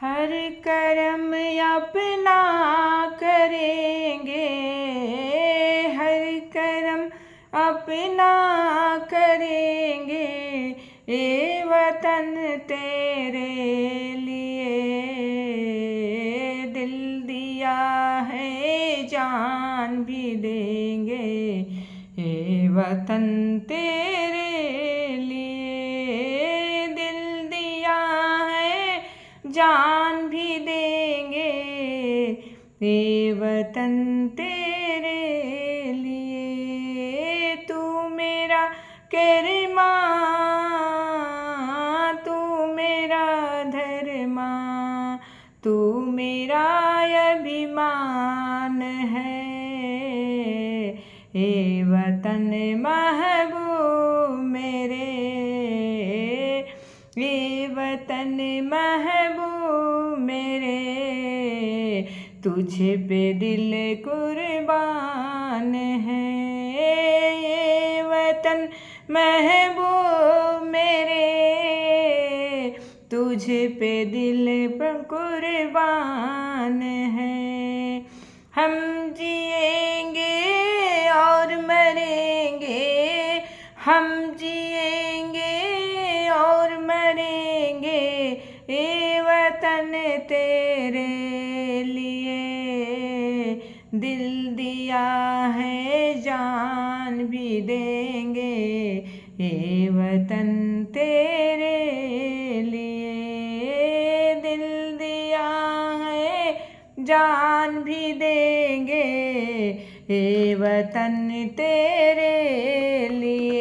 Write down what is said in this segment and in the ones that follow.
हर कर्म अपना करेंगे, हर कर्म अपना करेंगे, ये वतन तेरे लिए दिल दिया है जान भी देंगे, ये वतन तेरे लिए दिल दिया है जान भी देंगे, ये वतन तेरे लिए। तू मेरा कर्मा, तू मेरा धर्मा, तू मेरा अभिमान है, ये वतन महबूब मेरे, ये वतन महबूब मेरे, तुझे पे दिल कुर्बान है, ये वतन महबूब मेरे, तुझे पे दिल कुर्बान है। हम जिएंगे और मरेंगे, हम जिएंगे और मरेंगे, ये वतन तेरे लिए दिल दिया है जान भी देंगे, ये वतन तेरे लिए दिल दिया है जान भी देंगे, ये वतन तेरे लिए।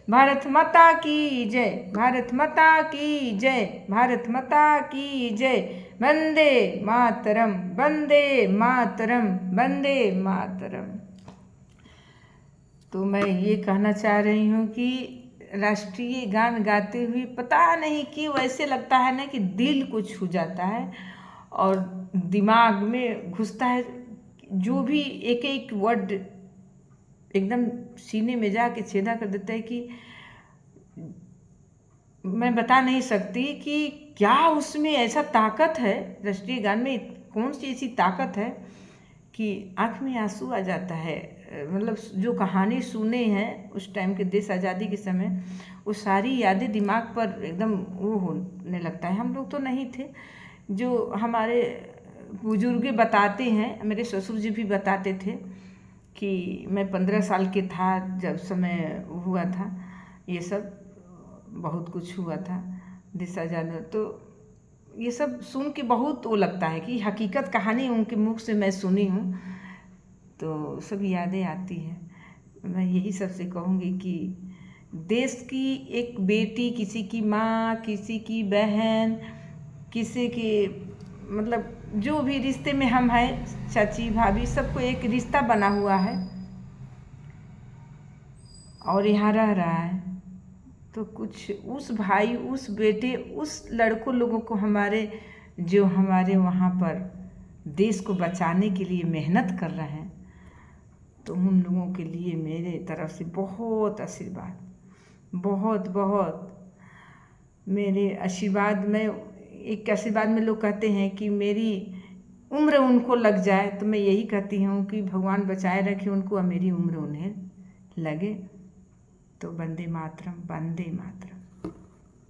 भारत माता की जय, भारत माता की जय, भारत माता की जय। वंदे मातरम, वंदे मातरम, वंदे मातरम। तो मैं ये कहना चाह रही हूँ कि राष्ट्रीय गान गाते हुए पता नहीं क्यों ऐसे लगता है ना कि दिल को छू जाता है और दिमाग में घुसता है, जो भी एक एक वर्ड एकदम सीने में जाके छेदा कर देता है कि मैं बता नहीं सकती कि क्या उसमें ऐसा ताकत है। राष्ट्रीय गान में कौन सी ऐसी ताकत है कि आँख में आंसू आ जाता है। मतलब जो कहानी सुने हैं उस टाइम के देश आज़ादी के समय, वो सारी यादें दिमाग पर एकदम वो होने लगता है। हम लोग तो नहीं थे, जो हमारे बुजुर्ग बताते हैं, मेरे ससुर जी भी बताते थे कि मैं 15 साल के था जब समय हुआ था, ये सब बहुत कुछ हुआ था देश आज़ाद में। तो ये सब सुन के बहुत वो लगता है कि हकीकत कहानी उनके मुख से मैं सुनी हूँ, तो सब यादें आती हैं। मैं यही सबसे कहूँगी कि देश की एक बेटी, किसी की माँ, किसी की बहन, किसी की मतलब जो भी रिश्ते में हम हैं, चाची भाभी, सबको एक रिश्ता बना हुआ है और यहाँ रह रहा है। तो कुछ उस भाई, उस बेटे, उस लड़कों लोगों को हमारे जो हमारे वहाँ पर देश को बचाने के लिए मेहनत कर रहे हैं, तो उन लोगों के लिए मेरे तरफ से बहुत आशीर्वाद, बहुत बहुत मेरे आशीर्वाद में। एक आशीर्वाद में लोग कहते हैं कि मेरी उम्र उनको लग जाए, तो मैं यही कहती हूँ कि भगवान बचाए रखे उनको और मेरी उम्र उन्हें लगे। तो वंदे मातरम, वंदे मातरम।